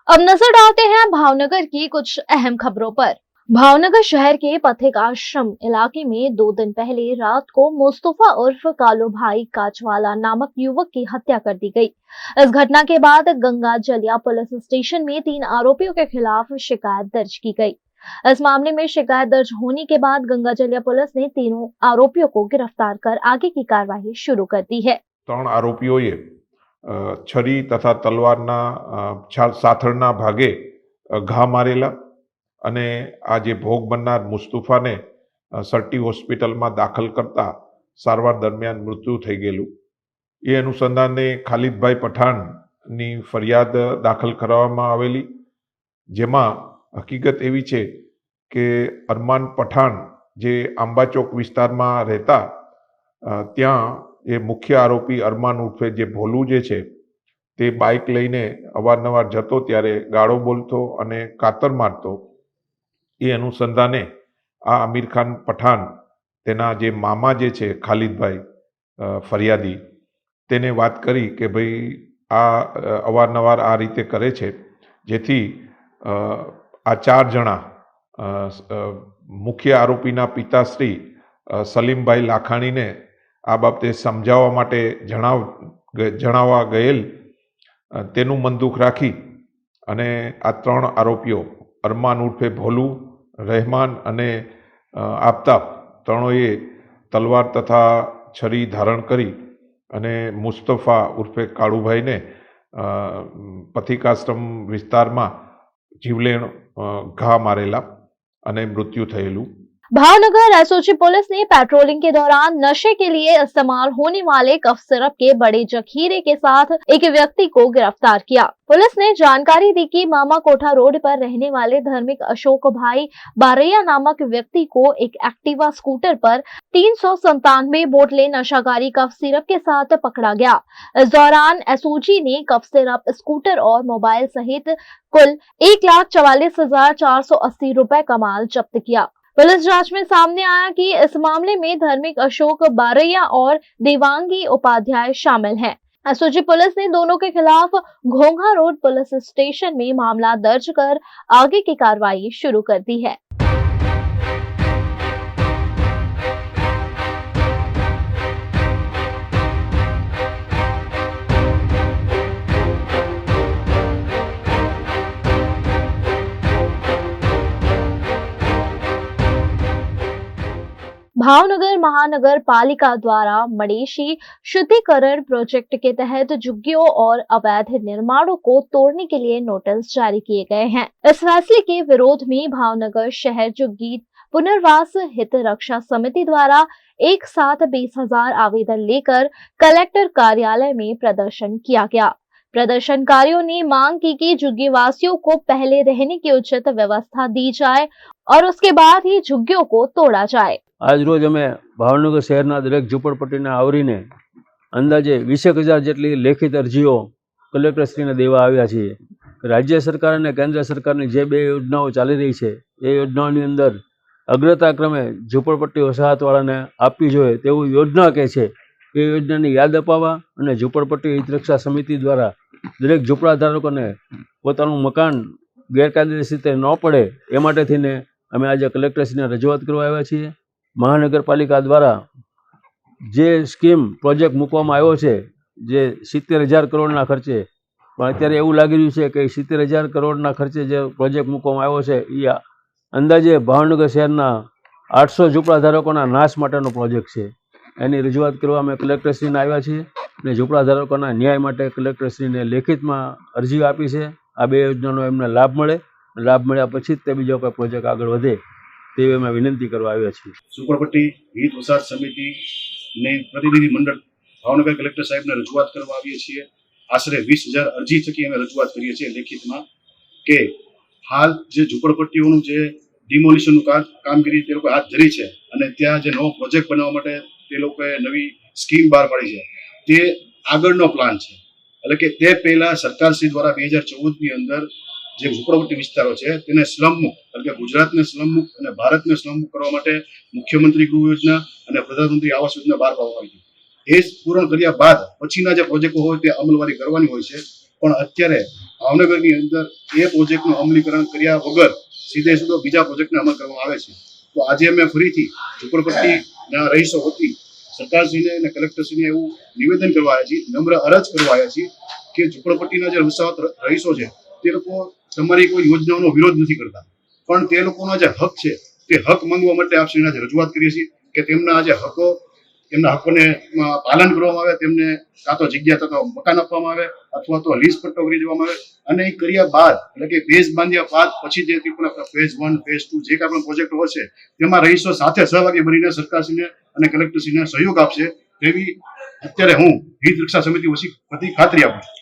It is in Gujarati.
अब नजर डालते हैं भावनगर की कुछ अहम खबरों पर। भावनगर शहर के पथिक आश्रम इलाके में 2 दिन पहले रात को मुस्तफा उर्फ कालू भाई काचवाला नामक युवक की हत्या कर दी गई। इस घटना के बाद गंगा जलिया पुलिस स्टेशन में 3 आरोपियों के खिलाफ शिकायत दर्ज की गई। इस मामले में शिकायत दर्ज होने के बाद गंगा जलिया पुलिस ने तीनों आरोपियों को गिरफ्तार कर आगे की कार्यवाही शुरू कर दी है। 3 आरोपीओए छरी तथा तलवाરના સાથળના ભાગે ઘા મારેલા અને આ જે ભોગ બનનાર મુસ્તુફાને સરટી હોસ્પિટલમાં દાખલ કરતા સારવાર દરમિયાન મૃત્યુ થઈ ગયેલું। એ અનુસંધાને ખાલિદભાઈ પઠાણની ફરિયાદ દાખલ કરવામાં આવેલી, જેમાં હકીકત એવી છે કે અરમાન પઠાણ જે આંબાચોક વિસ્તારમાં રહેતા ત્યાં એ મુખ્ય આરોપી અરમાન ઉર્ફે જે ભોલુ જે છે તે બાઇક લઈને અવારનવાર જતો ત્યારે ગાળો બોલતો અને કાતર મારતો। એ અનુસંધાને આ આમિર ખાન પઠાણ તેના જે મામા જે છે ખાલિદભાઈ ફરિયાદી તેને વાત કરી કે ભાઈ આ અવારનવાર આ રીતે કરે છે, જેથી આ 4 જણા મુખ્ય આરોપીના પિતાશ્રી સલીમભાઈ લાખાણીને આ બાબતે સમજાવવા માટે જણાવવા ગયેલ તેનું બંદૂક રાખી અને આ 3 આરોપીઓ અરમાન ઉર્ફે ભોલુ, રહેમાન અને આફતાબ ત્રણોએ તલવાર તથા છરી ધારણ કરી અને મુસ્તફા ઉર્ફે કાળુભાઈને પથિકાશ્રમ વિસ્તારમાં જીવલેણ ઘા મારેલા અને મૃત્યુ થયેલું। भावनगर एसओजी पुलिस ने पेट्रोलिंग के दौरान नशे के लिए इस्तेमाल होने वाले कफ सिरप के बड़े जखीरे के साथ एक व्यक्ति को गिरफ्तार किया। पुलिस ने जानकारी दी कि मामा कोठा रोड पर रहने वाले धार्मिक अशोक भाई बारैया नामक व्यक्ति को एक एक्टिवा स्कूटर पर 397 बोतलें नशाकारी कफ सिरप के साथ पकड़ा गया। इस दौरान एसओजी ने कफ सिरप, स्कूटर और मोबाइल सहित कुल 1,44,480 रुपए का माल जब्त किया। पुलिस जांच में सामने आया कि इस मामले में धार्मिक अशोक बारैया और देवांगी उपाध्याय शामिल हैं। एसओजी पुलिस ने दोनों के खिलाफ घोंघा रोड पुलिस स्टेशन में मामला दर्ज कर आगे की कार्रवाई शुरू कर दी है। भावनगर महानगर पालिका द्वारा मडेशी शुद्धिकरण प्रोजेक्ट के तहत झुग्गियों और अवैध निर्माणों को तोड़ने के लिए नोटिस जारी किए गए हैं। इस फैसले के विरोध में भावनगर शहर झुग्गी पुनर्वास हित रक्षा समिति द्वारा एक साथ 20,000 आवेदन लेकर कलेक्टर कार्यालय में प्रदर्शन किया गया। प्रदर्शनकारियों ने मांग की कि झुग्गी वासियों को पहले रहने की उचित व्यवस्था दी जाए और उसके बाद ही झुग्गियों को तोड़ा जाए। आज रोज अमे भावनगर शहरना दरेक झूंपड़पट्टीने आवरीने अंदाजे 20,000 जेटली लेखित अरजीओ कलेक्टरश्रीने देवा आव्या छीए। राज्य सरकार अने केन्द्र सरकारनी जे 2 योजनाओं चाली रही है ए योजनाओनी अंदर अग्रताक्रमे झूंपड़पट्टी वसाहतवाळाने आपवी जोईए तेवुं योजना कहे छे। ए योजनानी याद अपावा अने झूंपड़पट्टी हितरक्षा समिति द्वारा दरेक झूंपड़ाधारकोने पोतानुं मकान गैरकायदेसर रीते न पड़े ए माटे थईने अमे आज कलेक्टरश्रीने रजूआत करवा आव्या छीए। महानगरपालिका द्वारा जे स्कीम प्रोजेक्ट मूकवामां आव्यो छे जे 70,000 करोड़ना खर्चे, पण अत्यारे एवुं लागी रह्युं छे के 70,000 करोड़ना खर्चे जे प्रोजेक्ट मूकवामां आव्यो छे ए अंदाजे भावनगर शहरना 800 झूंपड़ाधारकोना नाश माटेनो प्रोजेक्ट छे। एनी रजूआत करवा अमे कलेक्टरश्रीने आव्या छीए અને ઝૂંપડાધારકોના ન્યાય માટે કલેક્ટરશ્રીને લેખિતમાં અરજી આપી છે। આ 2 યોજનાનો એમને લાભ મળ્યા પછી જ તે બીજો કોઈ પ્રોજેક્ટ આગળ વધે તેવી અમે વિનંતી કરવા આવ્યા છીએ। ઝૂંપડપટ્ટી હિત વસાહત સમિતિની પ્રતિનિધિ મંડળ ભાવનગર કલેક્ટર સાહેબને રજૂઆત કરવા આવીએ છીએ। આશરે 20,000 અરજી થકી અમે રજૂઆત કરીએ છીએ લેખિતમાં કે હાલ જે ઝૂંપડપટ્ટીઓનું જે ડિમોલિશનનું કામગીરી તે લોકો હાથ ધરી છે અને ત્યાં જે નવો પ્રોજેક્ટ બનાવવા માટે તે લોકોએ નવી સ્કીમ બહાર પાડી છે તે આગળનો પ્લાન છે। એટલે કે તે પહેલા સરકારશ્રી દ્વારા 2014ની અંદર જે ઝૂંપડપટ્ટી વિસ્તારો છે તેને સ્લમ મુક્ત, એટલે કે ગુજરાતને સ્લમ મુક્ત અને ભારતને સ્લમ મુક્ત કરવા માટે મુખ્યમંત્રી ગૃહ યોજના અને પ્રધાનમંત્રી આવાસ યોજના બહાર પાડવામાં આવી હતી। એ પૂર્ણ કર્યા બાદ પછીના જે પ્રોજેક્ટો હોય તે અમલવારી કરવાની હોય છે। પણ અત્યારે ભાવનગરની અંદર એ પ્રોજેક્ટનું અમલીકરણ કર્યા વગર સીધે સીધો બીજા પ્રોજેક્ટને અમલ કરવામાં આવે છે. તો આજે અમે ફરીથી ઝુંપડપટ્ટીના રહીશો વતી સરકારશ્રીને અને કલેક્ટરશ્રીને એવું નિવેદન કરવા આવ્યા છીએ, નમ્ર અરજ કરવા આવ્યા છીએ કે ઝુંપડપટ્ટીના જે વસાહત રહીશો છે તે લોકો તમારી કોઈ યોજનાઓનો વિરોધ નથી કરતા, પણ તે લોકોનો જે હક છે તે હક માંગવા માટે આપશ્રીને આજે રજૂઆત કરીએ છીએ કે તેમના જે હકોને પાલન કરવામાં આવે, તેમને કાં તો જગ્યા કાં તો મકાન આપવામાં આવે અથવા તો લીઝ પટ્ટો કરી દેવામાં આવે. અને એ કર્યા બાદ એટલે કે બેઝ બાંધ્યા બાદ પછી જે ફેઝ 1 ફેઝ 2 જે કાંઈ પણ પ્રોજેક્ટ હશે તેમાં રહીશો સાથે સહભાગી બનીને સરકારશ્રીને અને કલેક્ટરશ્રીને સહયોગ આપશે તેવી અત્યારે હું હિત રક્ષા સમિતિ વતી ખાતરી આપું છું.